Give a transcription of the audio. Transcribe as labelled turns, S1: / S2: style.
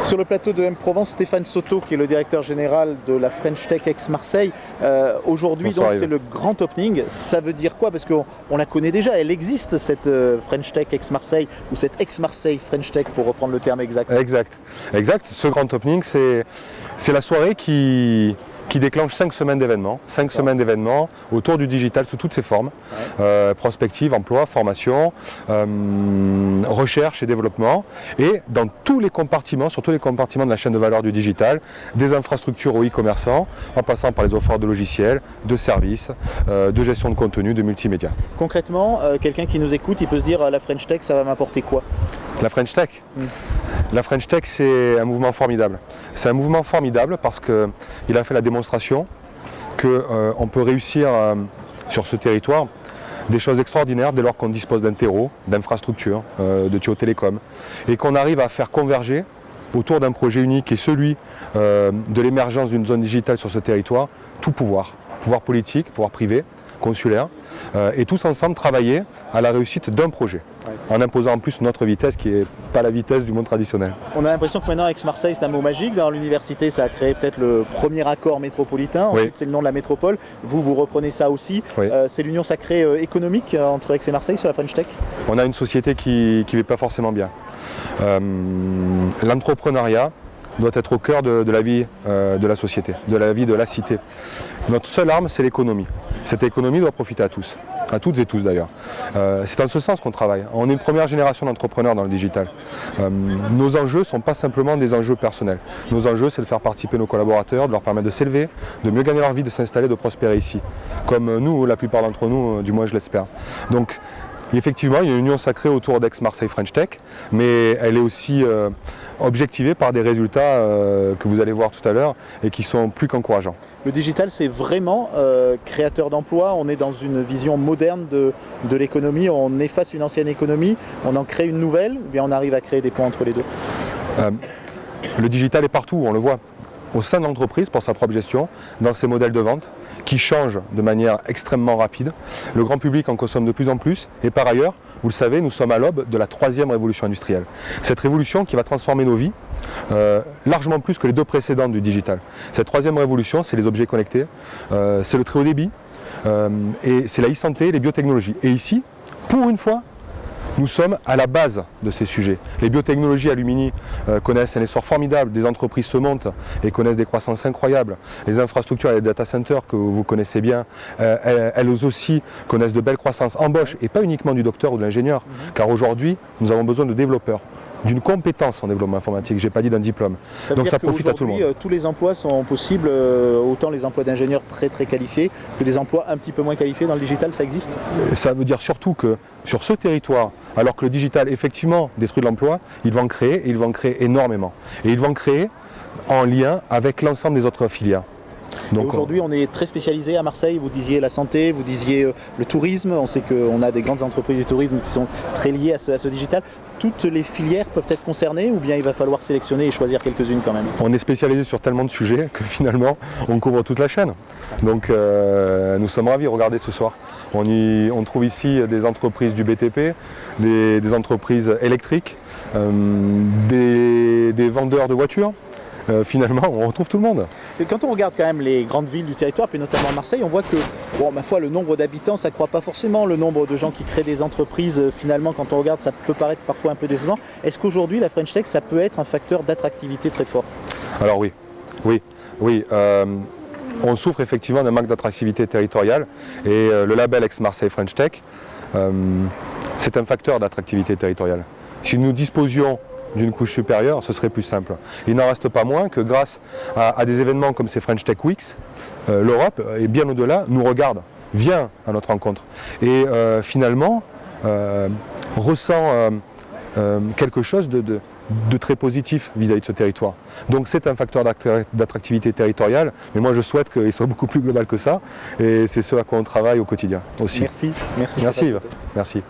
S1: Sur le plateau de M-Provence, Stéphane Soto, qui est le directeur général de la French Tech ex-Marseille. Aujourd'hui, donc, c'est le grand opening. Ça veut dire quoi? Parce qu'on la connaît déjà, elle existe, cette French Tech ex-Marseille, ou cette ex-Marseille French Tech, pour reprendre le terme exact.
S2: Exact. Ce grand opening, c'est la soirée qui déclenche 5 semaines d'événements. 5 semaines d'événements autour du digital sous toutes ses formes. Prospective, emploi, formation, recherche et développement. Et dans tous les compartiments, sur tous les compartiments de la chaîne de valeur du digital, des infrastructures aux e-commerçants, en passant par les offres de logiciels, de services, de gestion de contenu, de multimédia.
S1: Concrètement, quelqu'un qui nous écoute, il peut se dire la French Tech, ça va m'apporter quoi?
S2: La French Tech La French Tech, c'est un mouvement formidable. C'est un mouvement formidable parce qu'il a fait la démonstration qu'on peut réussir sur ce territoire des choses extraordinaires dès lors qu'on dispose d'un terreau, d'infrastructures, de tuyaux télécom, et qu'on arrive à faire converger autour d'un projet unique qui est celui de l'émergence d'une zone digitale sur ce territoire, tout pouvoir politique, pouvoir privé, consulaire, et tous ensemble travailler à la réussite d'un projet, en imposant en plus notre vitesse qui n'est pas la vitesse du monde traditionnel.
S1: On a l'impression que maintenant, ex-Marseille, c'est un mot magique. Dans l'université, ça a créé peut-être le premier accord métropolitain. Ensuite, c'est le nom de la métropole. Vous reprenez ça aussi. C'est l'union sacrée économique entre Aix et Marseille sur la French Tech.
S2: On a une société qui ne va pas forcément bien. L'entrepreneuriat doit être au cœur de la vie de la société, de la vie de la cité. Notre seule arme, c'est l'économie. Cette économie doit profiter à tous, à toutes et tous d'ailleurs. C'est en ce sens qu'on travaille. On est une première génération d'entrepreneurs dans le digital. Nos enjeux ne sont pas simplement des enjeux personnels. Nos enjeux, c'est de faire participer nos collaborateurs, de leur permettre de s'élever, de mieux gagner leur vie, de s'installer, de prospérer ici. Comme nous, la plupart d'entre nous, du moins je l'espère. Donc, effectivement, il y a une union sacrée autour d'Aix-Marseille French Tech, mais elle est aussi objectivée par des résultats que vous allez voir tout à l'heure et qui sont plus qu'encourageants.
S1: Le digital, c'est vraiment créateur d'emplois. On est dans une vision moderne de l'économie. On efface une ancienne économie, on en crée une nouvelle, ou bien on arrive à créer des ponts entre les deux?
S2: Le digital est partout, on le voit. Au sein de l'entreprise, pour sa propre gestion, dans ses modèles de vente, qui changent de manière extrêmement rapide. Le grand public en consomme de plus en plus. Et par ailleurs, vous le savez, nous sommes à l'aube de la 3e révolution industrielle. Cette révolution qui va transformer nos vies largement plus que les 2 précédentes du digital. Cette 3e révolution, c'est les objets connectés, c'est le très haut débit, et c'est la e-santé et les biotechnologies. Et ici, pour une fois, nous sommes à la base de ces sujets. Les biotechnologies Alumini connaissent un essor formidable, des entreprises se montent et connaissent des croissances incroyables. Les infrastructures et les data centers que vous connaissez bien, elles aussi connaissent de belles croissances, embauches, et pas uniquement du docteur ou de l'ingénieur, car aujourd'hui, nous avons besoin de développeurs, d'une compétence en développement informatique, je n'ai pas dit d'un diplôme. Donc ça profite à tout le monde.
S1: Tous les emplois sont possibles, autant les emplois d'ingénieurs très qualifiés que des emplois un petit peu moins qualifiés dans le digital, ça existe?
S2: Ça veut dire surtout que sur ce territoire, alors que le digital effectivement détruit l'emploi, ils vont en créer, et ils vont en créer énormément. Et ils vont en créer en lien avec l'ensemble des autres filières.
S1: Aujourd'hui, on est très spécialisé à Marseille. Vous disiez la santé, vous disiez le tourisme. On sait qu'on a des grandes entreprises du tourisme qui sont très liées à ce digital. Toutes les filières peuvent être concernées, ou bien il va falloir sélectionner et choisir quelques-unes quand même?
S2: On est spécialisé sur tellement de sujets que finalement on couvre toute la chaîne. Donc nous sommes ravis. Regardez ce soir, on trouve ici des entreprises du BTP, des entreprises électriques, des vendeurs de voitures. Finalement, on retrouve tout le monde.
S1: Et quand on regarde quand même les grandes villes du territoire, puis notamment Marseille, on voit que, bon, ma foi, le nombre d'habitants, ça ne croît pas forcément. Le nombre de gens qui créent des entreprises, finalement, quand on regarde, ça peut paraître parfois un peu décevant. Est-ce qu'aujourd'hui, la French Tech, ça peut être un facteur d'attractivité très fort?
S2: Alors oui. On souffre effectivement d'un manque d'attractivité territoriale, et le label Aix-Marseille French Tech, c'est un facteur d'attractivité territoriale. Si nous disposions d'une couche supérieure, ce serait plus simple. Il n'en reste pas moins que grâce à des événements comme ces French Tech Weeks, l'Europe, et bien au-delà, nous regarde, vient à notre rencontre, et finalement ressent quelque chose de très positif vis-à-vis de ce territoire. Donc c'est un facteur d'attractivité territoriale, mais moi je souhaite qu'il soit beaucoup plus global que ça, et c'est ce à quoi on travaille au quotidien aussi.
S1: Merci.
S2: Merci.